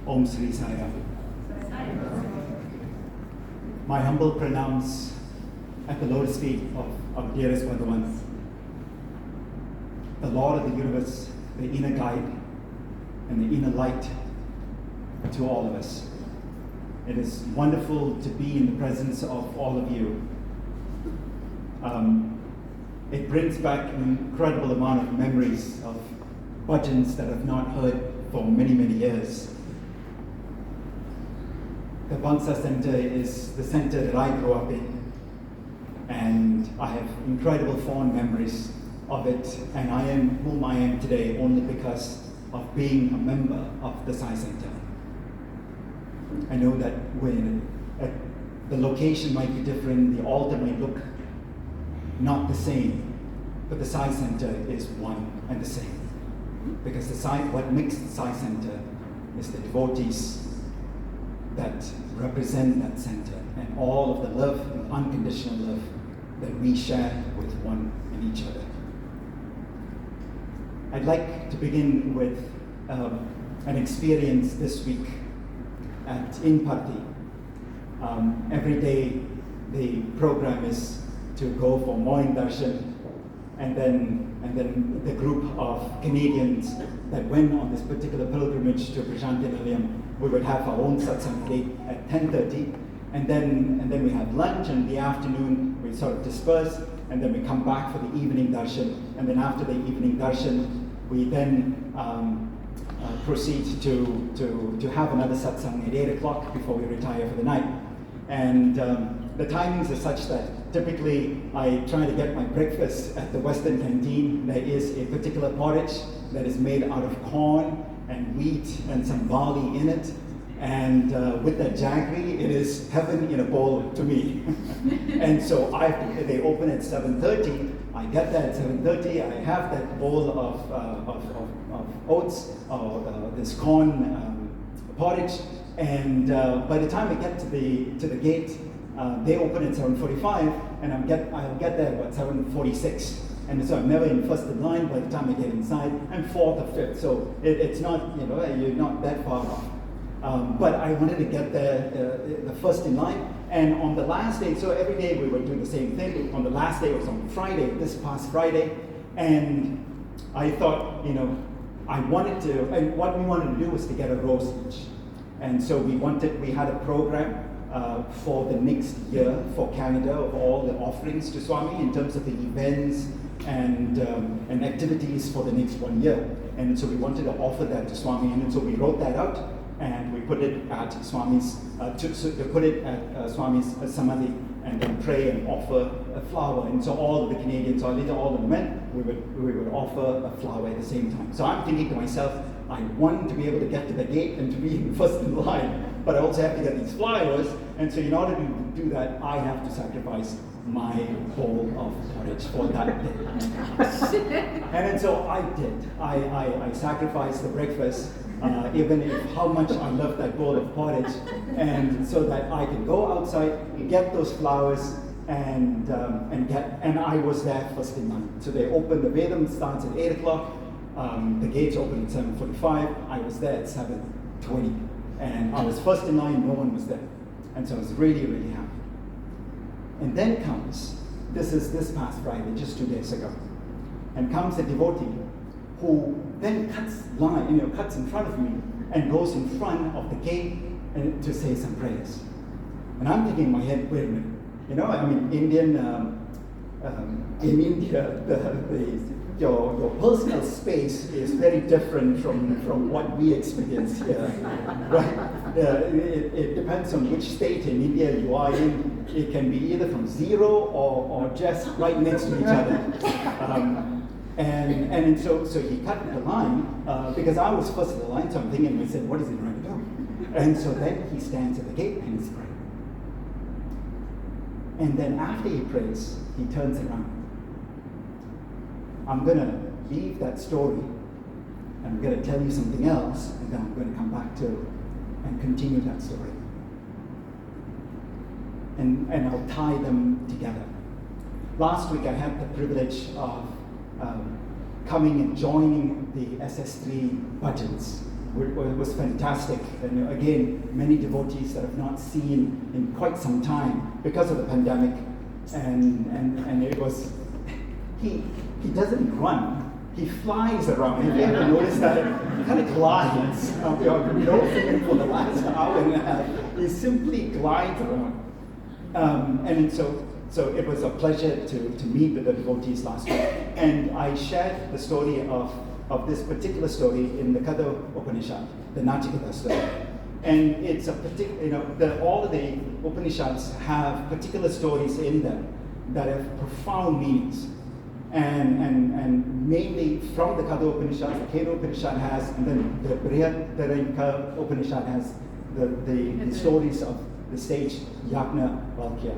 Om Sri Sai Ram. My humble pronouns at the lotus feet of our dearest Bhajans, the Lord of the universe, the inner guide and the inner light to all of us. It is wonderful to be in the presence of all of you. It brings back an incredible amount of memories of Bhajans that I've not heard for many, many years. The Bangsar Center is the center that I grew up in, and I have incredible fond memories of it, and I am whom I am today only because of being a member of the Sai Center. I know that when the location might be different, the altar might look not the same, but the Sai Center is one and the same. Because what makes the Sai Center is the devotees that represent that center and all of the love and unconditional love that we share with one and each other. I'd like to begin with an experience this week in Patti. Every day the program is to go for morning darshan, and then the group of Canadians that went on this particular pilgrimage to Prashanti Nilayam, we would have our own satsang date at 10:30, and then we have lunch, and in the afternoon we sort of disperse, and then we come back for the evening darshan, and then after the evening darshan we then proceed to have another satsang at 8 o'clock before we retire for the night. And the timings are such that typically I try to get my breakfast at the Western Canteen. There is a particular porridge that is made out of corn and wheat and some barley in it. And with that jaggery, it is heaven in a bowl to me. And so they open at 7:30. I get there at 7:30. I have that bowl of oats or this corn porridge. And by the time I get to the gate, they open at 7:45, and I'll get there at 7:46. And so I'm never in first in line by the time I get inside. I'm fourth or fifth, so it's not, you're not that far off. But I wanted to get there the first in line. And on the last day, so every day we would do the same thing. On the last day was on Friday, this past Friday. And I thought, and what we wanted to do was to get a rose each. And so we had a program for the next year for Canada of all the offerings to Swami in terms of the events and activities for the next 1 year. And so we wanted to offer that to Swami, and so we wrote that out and we put it at Swami's Swami's Samadhi, and then pray and offer a flower. And so all of the Canadians, or later all of the men, we would offer a flower at the same time. So I'm thinking to myself, I want to be able to get to the gate and to be first in line, but I also have to get these flowers, and so in order to do that, I have to sacrifice my bowl of porridge for that day. And so I did. I sacrificed the breakfast, even if how much I love that bowl of porridge, and so that I could go outside, get those flowers, and I was there first in line. So they opened, the Vedam starts at 8 o'clock. The gates opened at 7:45. I was there at 7:20, and I was first in line. No one was there, and so I was really, really happy. And then comes this past Friday, just 2 days ago, and comes a devotee who then cuts in front of me and goes in front of the gate and to say some prayers. And I'm thinking in my head, wait a minute, in India, your personal space is very different from what we experience here, right? It depends on which state in India you are in. It can be either from zero or just right next to each other. And so he cut the line because I was first in the line, so I'm thinking to myself, what is he trying to do? And so then he stands at the gate and he's praying. And then after he prays, he turns around. I'm going to leave that story, and I'm going to tell you something else, and then I'm going to come back to and continue that story. And I'll tie them together. Last week I had the privilege of coming and joining the SS3 Bhajans was fantastic. And again, many devotees that have not seen in quite some time because of the pandemic. And it was, he doesn't run, he flies around. Have you ever noticed that? He kind of glides. We've been for the last hour and a half. He simply glides around. And so it was a pleasure to meet with the devotees last week. And I shared the story of this particular story in the Katha Upanishad, the Nachiketa story. And it's a particular, all of the Upanishads have particular stories in them that have profound meanings. And mainly from the Katha Upanishad, the Kena Upanishad has, and then the Brihadaranyaka Upanishad has the stories of the sage Yajna Valkya.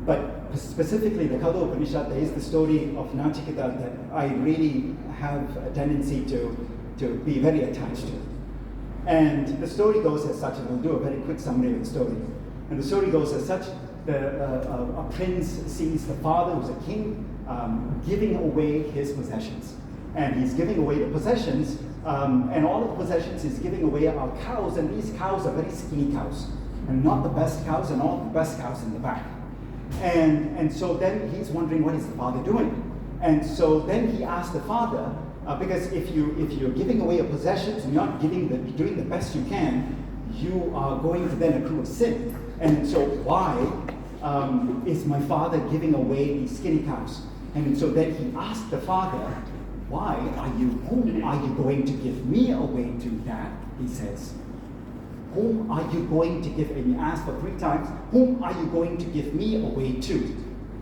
But specifically the Katha Upanishad, there is the story of Nachiketa that I really have a tendency to be very attached to. And the story goes as such, and I'll do a very quick summary of the story. And the story goes as such: a prince sees the father, who's a king, giving away his possessions. And he's giving away the possessions, and all of the possessions he's giving away are cows, and these cows are very skinny cows, and not the best cows, and all the best cows in the back. And so then he's wondering, what is the father doing? And so then he asks the father, because if you're giving away your possessions and you're not doing the best you can, you are going to then accrue a sin. And so why is my father giving away these skinny cows? And so then he asked the father, whom are you going to give me away to, Dad? He says, whom are you going to give? And he asked for 3 times, whom are you going to give me away to?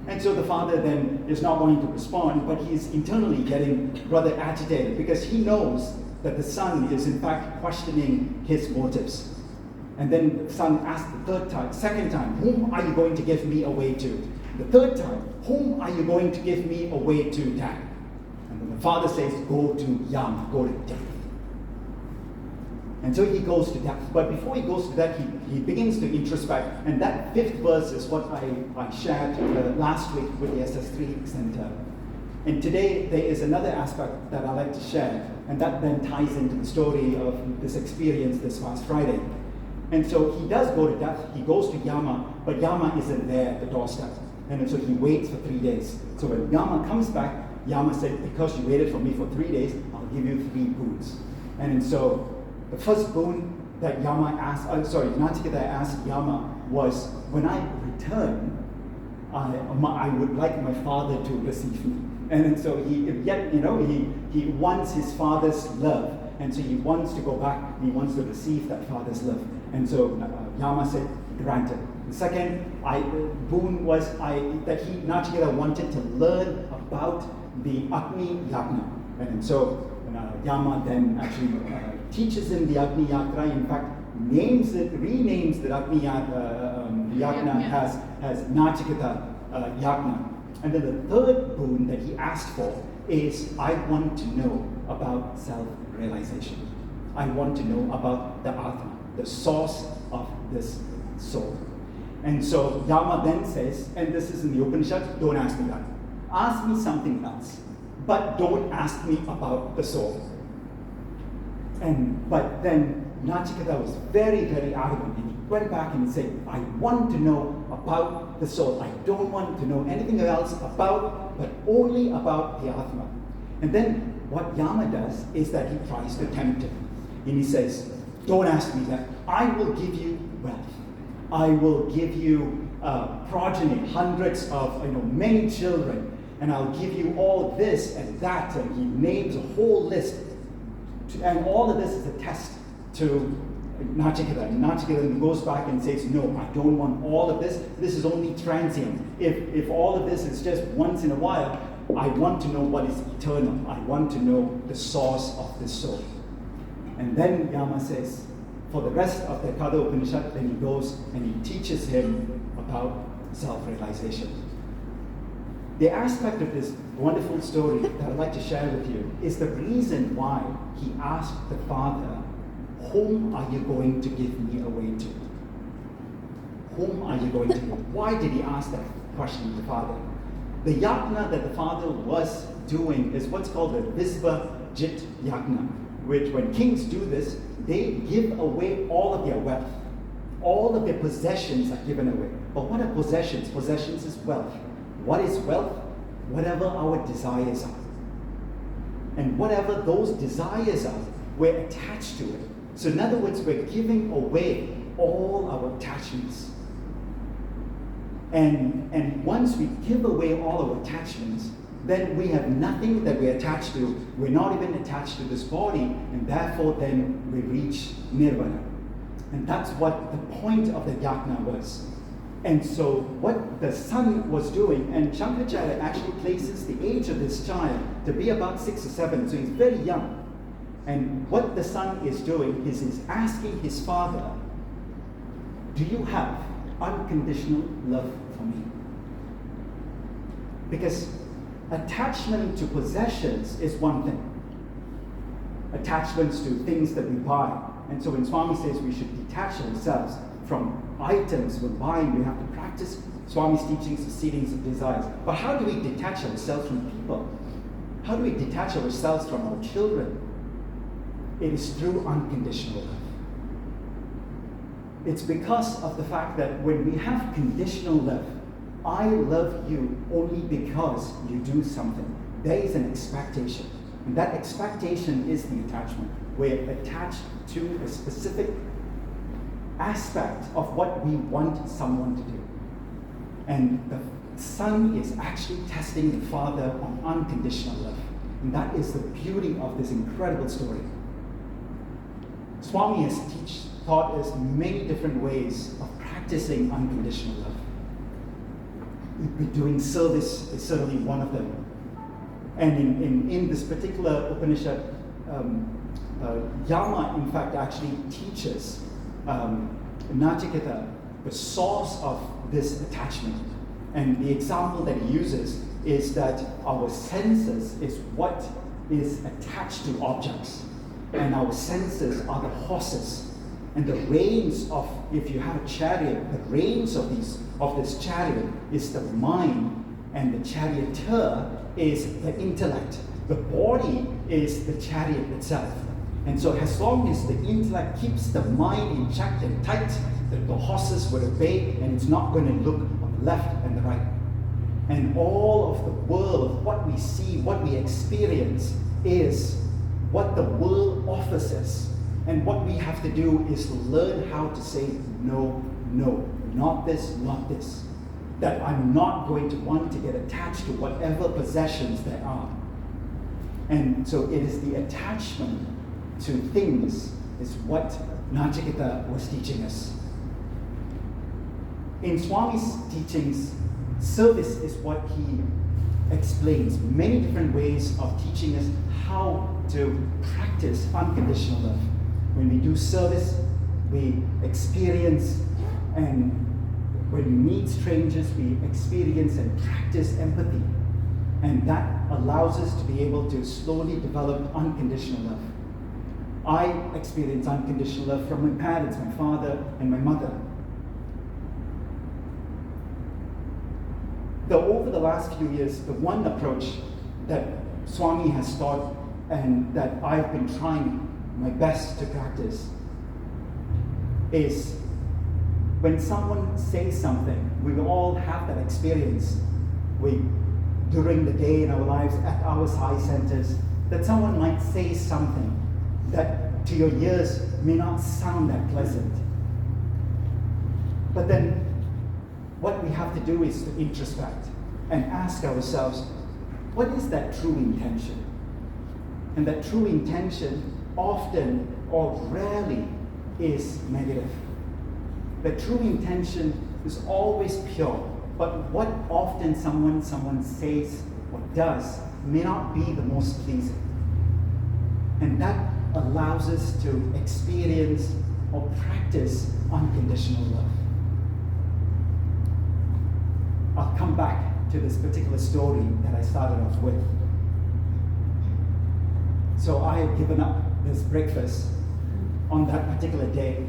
And so the father then is not wanting to respond, but he's internally getting rather agitated because he knows that the son is in fact questioning his motives. And then the son asks the second time, whom are you going to give me away to? The third time, whom are you going to give me away to, Dad? And then the father says, go to Yama, go to death. And so he goes to death. But before he goes to death, he begins to introspect. And that 5th verse is what I shared last week with the SS3 Center. And today there is another aspect that I'd like to share. And that then ties into the story of this experience this past Friday. And so he does go to death. He goes to Yama, but Yama isn't there at the doorstep. And so he waits for 3 days. So when Yama comes back, Yama said, because you waited for me for 3 days, I'll give you 3 boons. And so the first boon that Nachiketa asked Yama was, when I return, I would like my father to receive me. And so he wants his father's love. And so he wants to go back, and he wants to receive that father's love. And so Yama said, granted. The second boon was that Nachiketa wanted to learn about the Agni Yajna. And so Yama then actually teaches him the Agni Yajna. In fact, renames the Agni Yajna as Nachiketa Yajna. And then the third boon that he asked for is, I want to know about self-realization. I want to know about the Atma, the source of this soul. And so Yama then says, and this is in the Upanishad, don't ask me that. Ask me something else, but don't ask me about the soul. But then Nachiketa was very, very adamant, and he went back and he said, I want to know about the soul. I don't want to know anything else about, but only about the Atma. And then what Yama does is that he tries to tempt him. And he says, don't ask me that. I will give you wealth. I will give you progeny, hundreds of, many children. And I'll give you all this and that. And he names a whole list. And all of this is a test to Nachiketa. And Nachiketa goes back and says, no, I don't want all of this. This is only transient. If all of this is just once in a while, I want to know what is eternal. I want to know the source of this soul. And then Yama says, for the rest of the Katha Upanishad, then he goes and he teaches him about self-realization. The aspect of this wonderful story that I'd like to share with you is the reason why he asked the father, whom are you going to give me away to? Whom are you going to give? Why did he ask that question to the father? The yajna that the father was doing is what's called the Visva Jit Yajna. which when kings do this, they give away all of their wealth. All of their possessions are given away. But what are possessions? Possessions is wealth. What is wealth? Whatever our desires are. And whatever those desires are, we're attached to it. So in other words, we're giving away all our attachments. And once we give away all our attachments, then we have nothing that we're attached to. We're not even attached to this body, and therefore then we reach nirvana. And that's what the point of the yajna was. And so what the son was doing, and Shankaracharya actually places the age of this child to be about 6 or 7, so he's very young. And what the son is doing is he's asking his father, do you have unconditional love for me? Because attachment to possessions is one thing. Attachments to things that we buy. And so when Swami says we should detach ourselves from items we're buying, we have to practice Swami's teachings, the seedings of desires. But how do we detach ourselves from people? How do we detach ourselves from our children? It is through unconditional love. It's because of the fact that when we have conditional love, I love you only because you do something. There is an expectation. And that expectation is the attachment. We're attached to a specific aspect of what we want someone to do. And the son is actually testing the father on unconditional love. And that is the beauty of this incredible story. Swami has taught us many different ways of practicing unconditional love. Doing service is certainly one of them. And in this particular Upanishad, Yama, in fact, actually teaches Nachiketa the source of this attachment. And the example that he uses is that our senses is what is attached to objects. And our senses are the horses. And the reins of, if you have a chariot, the reins of this chariot is the mind, and the charioteer is the intellect. The body is the chariot itself. And so as long as the intellect keeps the mind in check and tight, the horses will obey, and it's not going to look on the left and the right. And all of the world, what we see, what we experience, is what the world offers us. And what we have to do is learn how to say no, no, not this, not this. That I'm not going to want to get attached to whatever possessions there are. And so it is the attachment to things is what Nachiketa was teaching us. In Swami's teachings, service is what he explains. Many different ways of teaching us how to practice unconditional love. When we do service, we experience, and when we meet strangers, we experience and practice empathy. And that allows us to be able to slowly develop unconditional love. I experience unconditional love from my parents, my father and my mother. Though over the last few years, the one approach that Swami has taught and that I've been trying my best to practice is when someone says something, we will all have that experience. During the day in our lives, at our sai centers, that someone might say something that to your ears may not sound that pleasant. But then what we have to do is to introspect and ask ourselves, what is that true intention? And that true intention often or rarely is negative. The true intention is always pure, but what often someone says or does may not be the most pleasing. And that allows us to experience or practice unconditional love. I'll come back to this particular story that I started off with. So I had given up this breakfast on that particular day.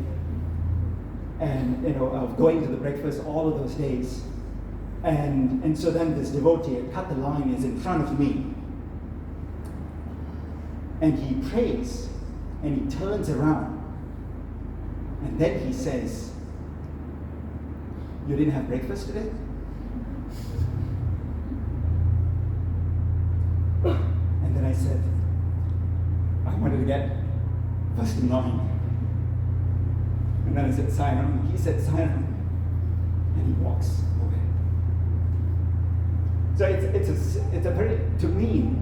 And of going to the breakfast all of those days. And so then this devotee had cut the line, is in front of me. And he prays and he turns around. And then he says, "You didn't have breakfast today?" And then I said, "I wanted to get first in line." And then I said, "Sayonara." He said, "Sayonara." And he walks away. So it's a very, to me,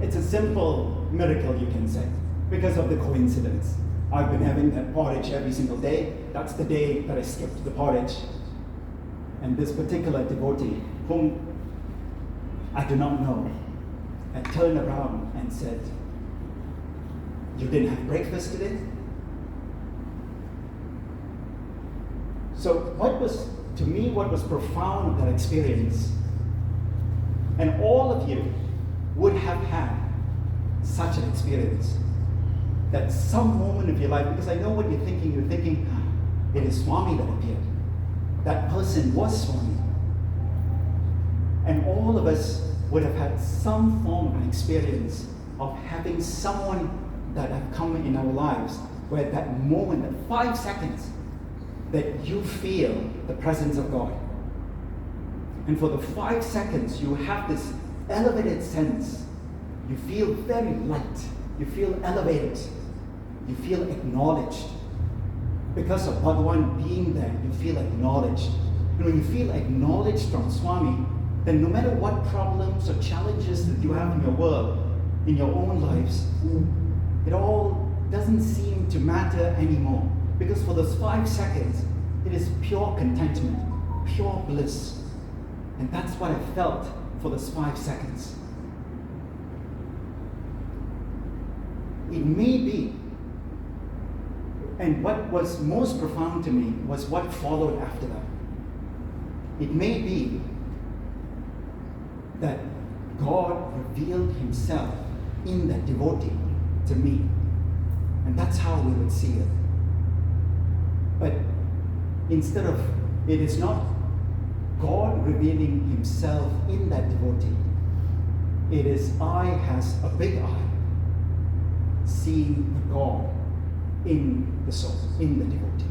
it's a simple miracle, you can say, because of the coincidence. I've been having that porridge every single day. That's the day that I skipped the porridge. And this particular devotee, whom I do not know, had turned around and said, "You didn't have breakfast today?" So to me, what was profound of that experience, and all of you would have had such an experience, that some moment of your life, because I know what you're thinking, it is Swami that appeared. That person was Swami. And all of us would have had some form of an experience of having someone that have come in our lives where that moment, that 5 seconds, that you feel the presence of God. And for the 5 seconds, you have this elevated sense. You feel very light. You feel elevated. You feel acknowledged. Because of Bhagavan being there, you feel acknowledged. And when you feel acknowledged from Swami, then no matter what problems or challenges that you have in your world, in your own lives, it all doesn't seem to matter anymore. Because for those 5 seconds, it is pure contentment, pure bliss. And that's what I felt for those 5 seconds. It may be, and what was most profound to me was what followed after that. It may be that God revealed himself in that devotee to me. And that's how we would see it. But instead of, it is not God revealing himself in that devotee. It is I has a big eye seeing the God in the soul, in the devotee.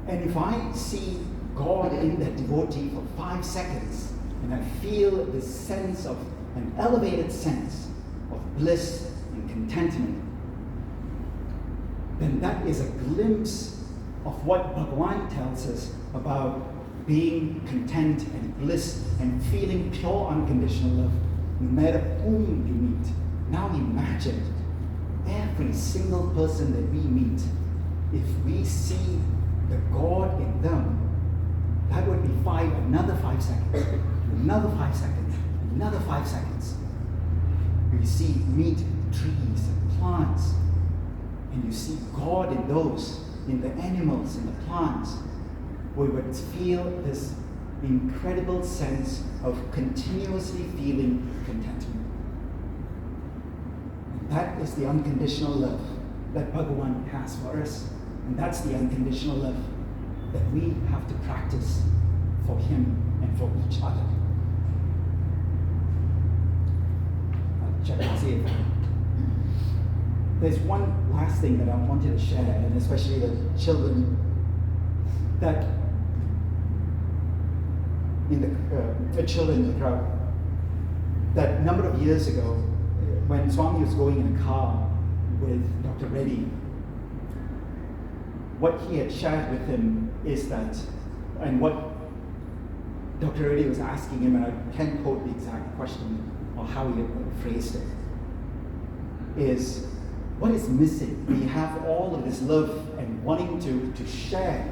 And if I see God in that devotee for 5 seconds, and I feel this sense of an elevated sense of bliss and contentment, then that is a glimpse of what Bhagavan tells us about being content and bliss and feeling pure unconditional love, no matter whom you meet. Now imagine every single person that we meet, if we see the God in them, that would be another 5 seconds, another 5 seconds, another 5 seconds. You see meet trees and plants, and you see God in those, in the animals, in the plants. We would feel this incredible sense of continuously feeling contentment. And that is the unconditional love that Bhagavan has for us. And that's the unconditional love that we have to practice for him and for each other. I'll check and see if there's one last thing that I wanted to share, and especially the children, that in the children in the crowd, that a number of years ago, when Swami was going in a car with Dr. Reddy, what he had shared with him is that, and what Dr. Reddy was asking him, and I can't quote the exact question or how he had phrased it, is what is missing? We have all of this love and wanting to share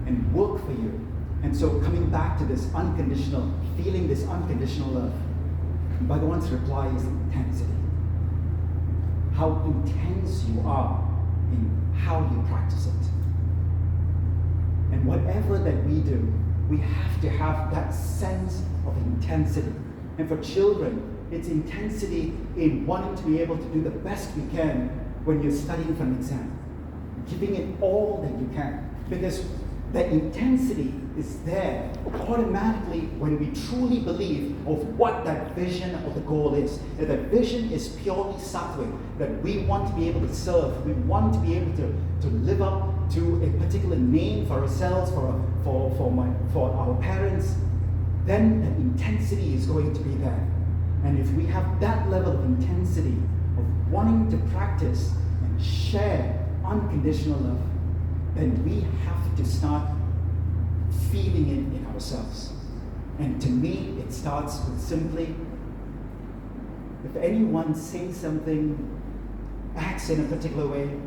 and work for you. And so coming back to this unconditional, feeling this unconditional love, Bhagavan's reply is intensity. How intense you are in how you practice it. And whatever that we do, we have to have that sense of intensity. And for children, it's intensity in wanting to be able to do the best we can when you're studying for an exam. Giving it all that you can. Because the intensity is there automatically when we truly believe of what that vision of the goal is. That the vision is purely sattvic, that we want to be able to serve, we want to be able to live up to a particular name for ourselves, for our parents, then the intensity is going to be there. And if we have that level of intensity of wanting to practice and share unconditional love, then we have to start feeling it in ourselves. And to me, it starts with simply, if anyone says something, acts in a particular way,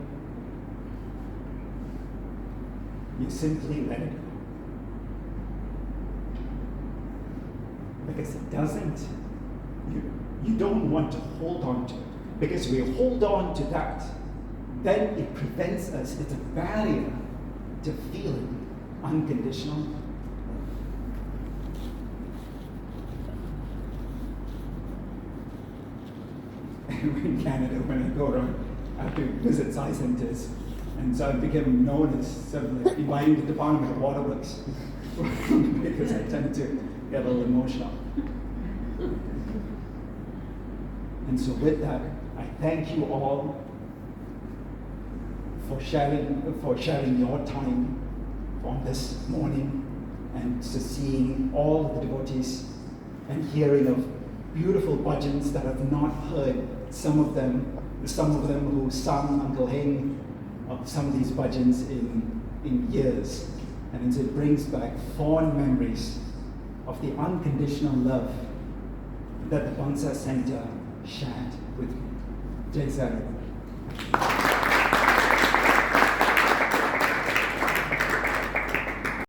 you simply let it go. Because it doesn't, you don't want to hold on to it. Because we hold on to that, then it prevents us, it's a barrier to feeling unconditional love. In Canada, when I go around, I have to visit science centers, and so I became known as sort of like inviting the Department of Waterworks because I tend to get a little emotional. And so with that, I thank you all for sharing your time on this morning, and to seeing all of the devotees and hearing of beautiful bhajans that I've not heard. Some of them who sung Uncle Heng of some of these bhajans in years. And it brings back fond memories of the unconditional love that the Bangsar Center shared with me. Jai Sarah.